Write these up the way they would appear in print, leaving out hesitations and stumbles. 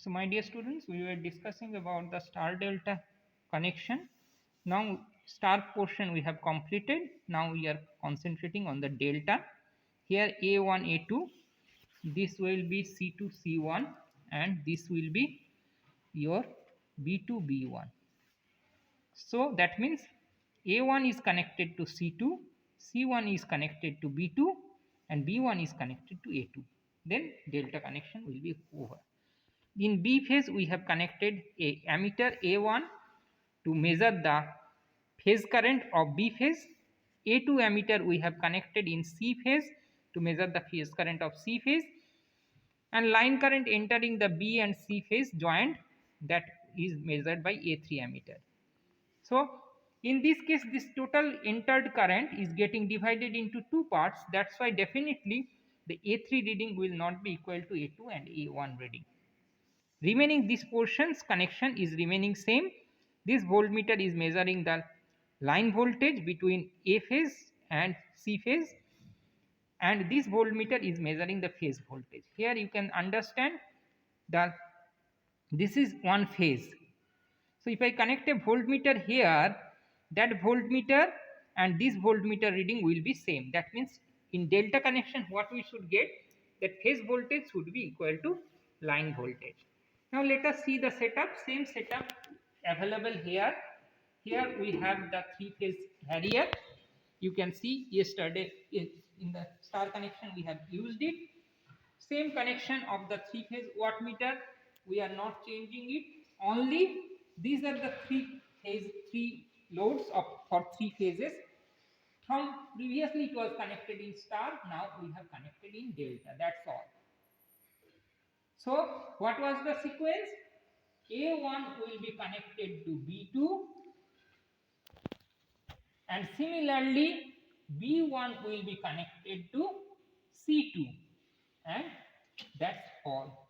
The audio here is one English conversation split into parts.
So my dear students, we were discussing about the star delta connection. Now star portion we have completed. Now we are concentrating on the delta. Here A1, A2, this will be C2, C1, and this will be your B2, B1. So that means A1 is connected to C2, C1 is connected to B2, and B1 is connected to A2. Then delta connection will be over. In B phase, we have connected a ammeter A1 to measure the phase current of B phase. A2 ammeter we have connected in C phase to measure the phase current of C phase, and line current entering the B and C phase joint, that is measured by A3 ammeter. So in this case, this total entered current is getting divided into two parts. That's why definitely the A3 reading will not be equal to A2 and A1 reading. Remaining this portion's connection is remaining same. This voltmeter is measuring the line voltage between A phase and C phase, and this voltmeter is measuring the phase voltage. Here you can understand that this is one phase. So if I connect a voltmeter here, that voltmeter and this voltmeter reading will be same. That means in delta connection what we should get, that phase voltage should be equal to line voltage. Now let us see the setup. Same setup available here. Here we have the three phase barrier. You can see yesterday in the star connection we have used it. Same connection of the three phase wattmeter, we are not changing it. Only these are the three loads of for three phases. From previously it was connected in star, now we have connected in delta. That's all. So what was the sequence? A1 will be connected to B2, and similarly B1 will be connected to C2, and that's all.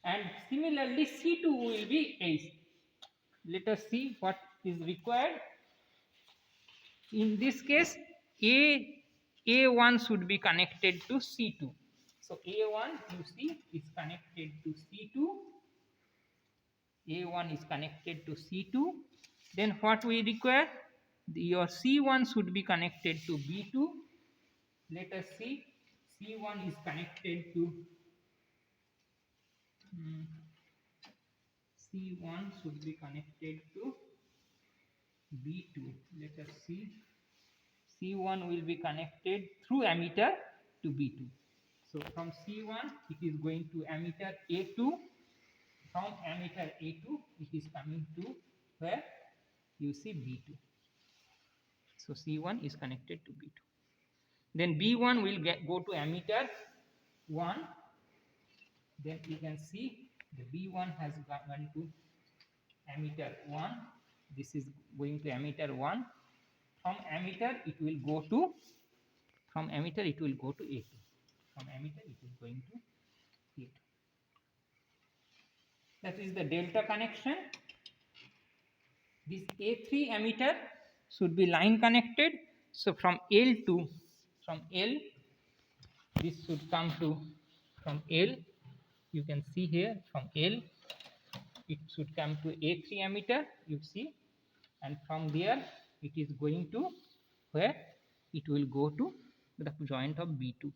And similarly C2 will be A. Let us see what is required. In this case A1 should be connected to C2. So A1 you see is connected to C2. A1 is connected to C2. Then what we require? Your C1 should be connected to B2. Let us see. C1 is connected to C1 should be connected to B2. Let us see. C1 will be connected through ammeter to B2. So from C1 it is going to ammeter A2. From ammeter A2 it is coming to where you see B2. So C1 is connected to B2. Then B1 will go to ammeter 1. Then you can see the B1 has gone to ammeter 1. This is going to ammeter 1. From ammeter it will go to A2. From ammeter it is going to A2. That is the delta connection. This A3 ammeter should be line connected. So from L this should come to, from L you can see here, from L it should come to A3 ammeter, you see, and from there it is going to where it will go to the joint of B2.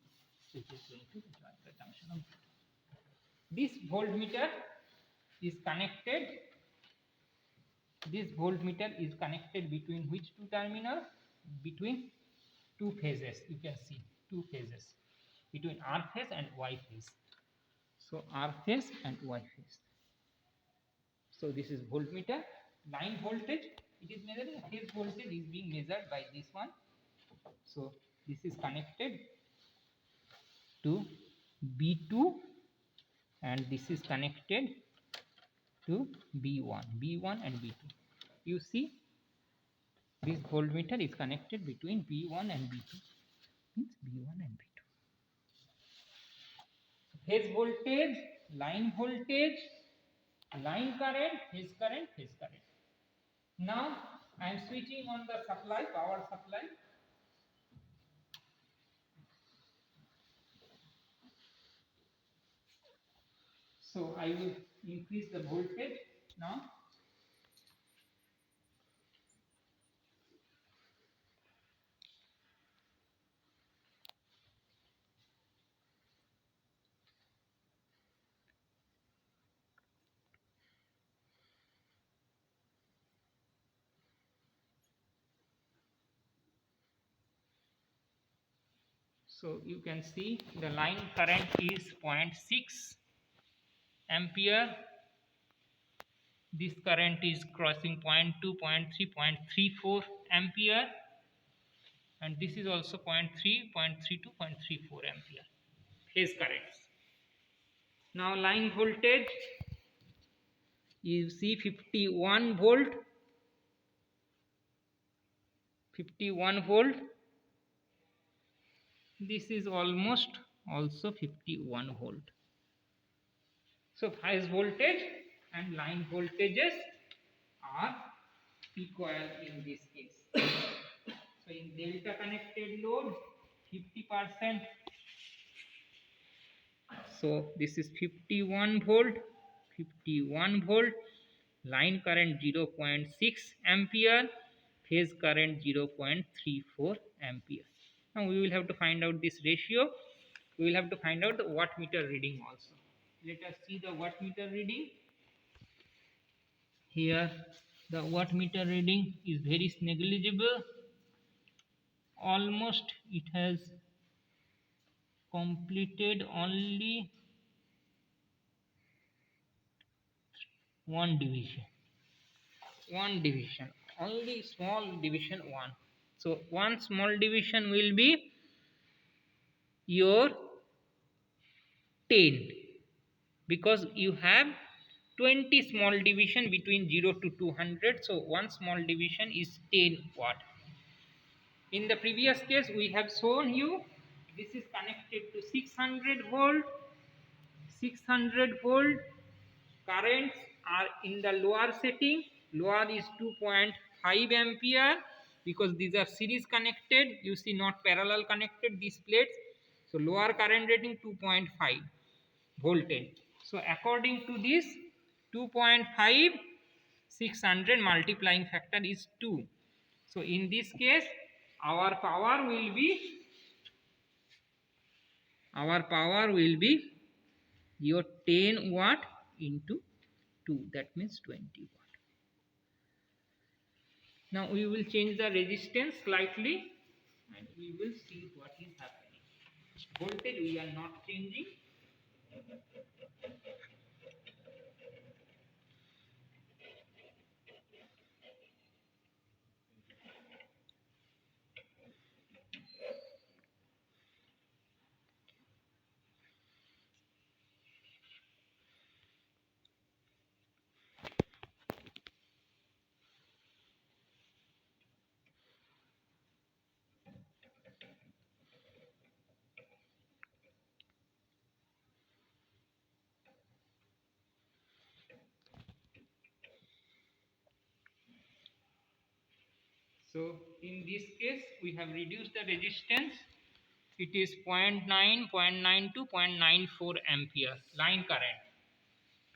So it is going to the junction of B2. This voltmeter is connected. This voltmeter is connected between which two terminals? Between two phases. You can see two phases between R phase and Y phase. So R phase and Y phase. So this is voltmeter. Line voltage it is measuring. Phase voltage is being measured by this one. So this is connected to B2 and this is connected to B1 and B2. You see this voltmeter is connected between B1 and B2, means B1 and B2. Phase voltage, line voltage, line current, phase current, phase current. Now I am switching on the supply, power supply. So I will increase the voltage now. So you can see the line current is 0.6 ampere. This current is crossing 0.2, 0.3, 0.34 ampere, and this is also 0.3, 0.32, 0.34 ampere phase currents. Now line voltage, you see 51 volt, 51 volt. This is almost also 51 volt. So phase voltage and line voltages are equal in this case. So in delta connected load 50%. So this is 51 volt, 51 volt, line current 0.6 ampere, phase current 0.34 ampere. Now we will have to find out this ratio. We will have to find out the wattmeter reading also. Let us see the wattmeter reading. Here the wattmeter reading is very negligible. Almost it has completed only one division. One division, only small division 1. So one small division will be your 10, because you have 20 small division between 0 to 200. So one small division is 10 watt. In the previous case we have shown you this is connected to 600 volt. 600 volt currents are in the lower setting. Lower is 2.5 ampere, because these are series connected, you see, not parallel connected, these plates. So lower current rating 2.5 voltage. So according to this 2.5, 600 multiplying factor is 2. So in this case our power will be your 10 watt into 2, that means 20 watt. Now we will change the resistance slightly and we will see what is happening. Voltage we are not changing. So in this case we have reduced the resistance. It is 0.9, 0.92, 0.94 ampere line current.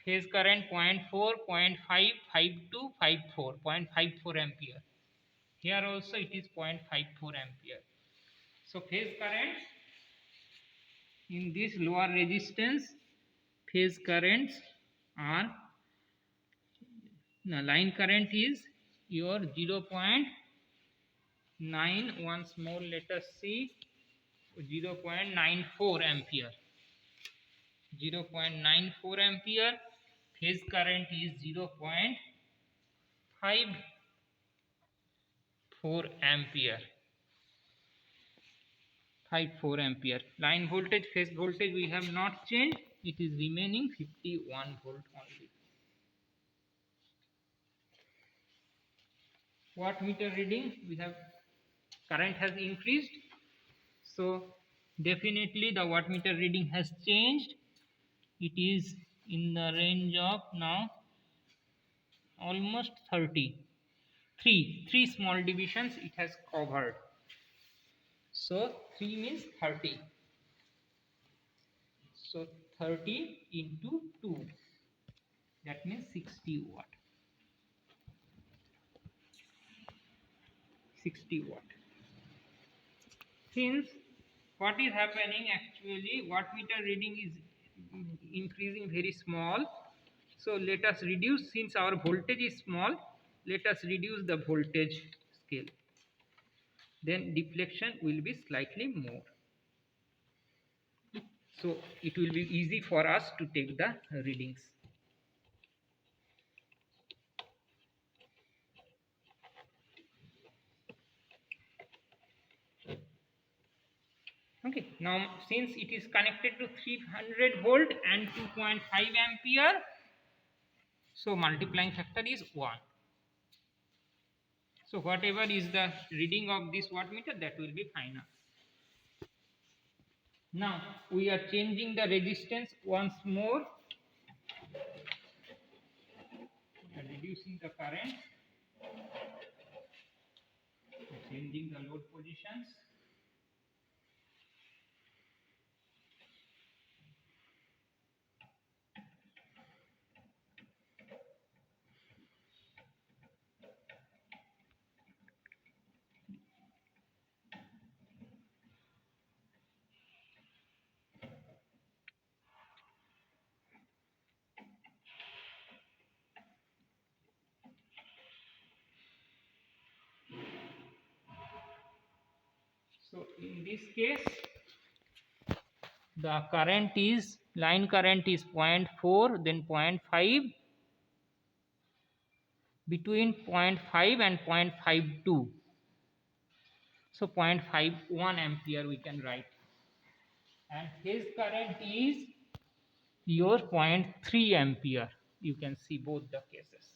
Phase current 0.4, 0.5, 52, 54, 0.54 ampere. Here also it is 0.54 ampere. So phase currents in this lower resistance, phase currents are, line current is your 0.9, once more let us see, 0.94 ampere. 0.94 ampere. Phase current is 0.54 ampere. 54 ampere. Line voltage, phase voltage we have not changed. It is remaining 51 volt only. Wattmeter reading, we have, current has increased. So definitely the wattmeter reading has changed. It is in the range of now almost 30. Three small divisions it has covered. So 3 means 30. So 30 into 2, that means 60 watt. 60 watt. Since what is happening, actually wattmeter reading is increasing very small, so let us reduce, since our voltage is small, let us reduce the voltage scale, then deflection will be slightly more, so it will be easy for us to take the readings. Okay, now since it is connected to 300 volt and 2.5 ampere, so multiplying factor is 1. So whatever is the reading of this wattmeter, that will be final. Now we are changing the resistance once more. We are reducing the current, changing the load positions. So in this case, the current is, line current is 0.4, then 0.5, between 0.5 and 0.52. So 0.51 ampere we can write. And his current is your 0.3 ampere. You can see both the cases.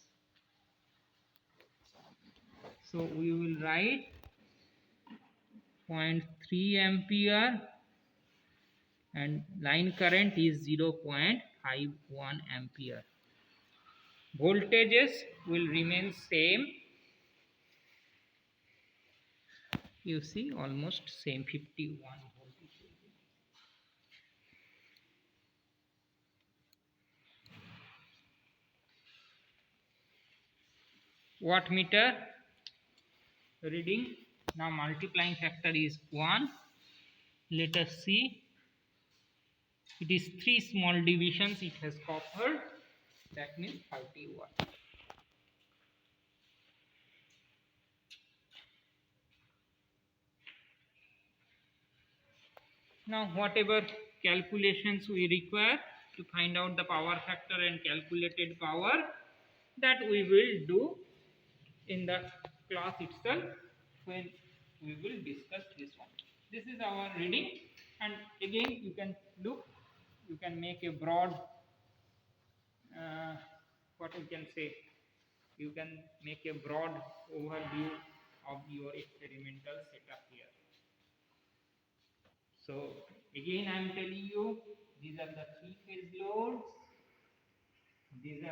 So we will write 0.3 ampere and line current is 0.51 ampere. Voltages will remain same. You see, almost same, 51 voltage. Wattmeter reading, now multiplying factor is 1. Let us see, it is 3 small divisions it has covered, that means 30 watt. Now whatever calculations we require to find out the power factor and calculated power, that we will do in the class itself when we will discuss this one. This is our reading, and again you can look, you can make a broad what we can say, you can make a broad overview of your experimental setup here. So again I am telling you, these are the 3-phase loads, this is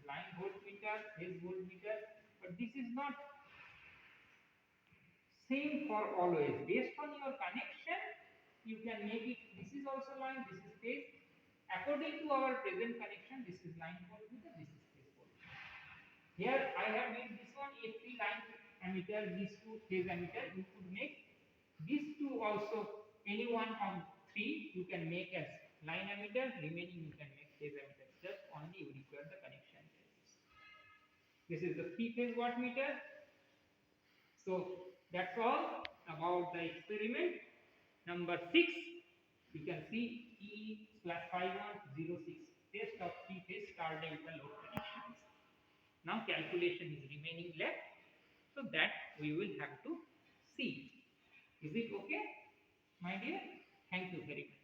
line voltmeter, phase voltmeter, but this is not same for always. Based on your connection, you can make it, this is also line, this is phase. According to our present connection, this is line voltmeter, this is phase voltmeter. Here I have made this one a 3 line ammeter, these 2 phase ammeter. You could make these 2 also, any one of 3 you can make as line ammeter, remaining you can make phase ammeter. Just only you require the connection. This is the 3-phase wattmeter. So that's all about the experiment. Number 6, you can see E/5106, test of 3-phase star delta load connections. Now calculation is remaining left, so that we will have to see. Is it okay, my dear? Thank you very much.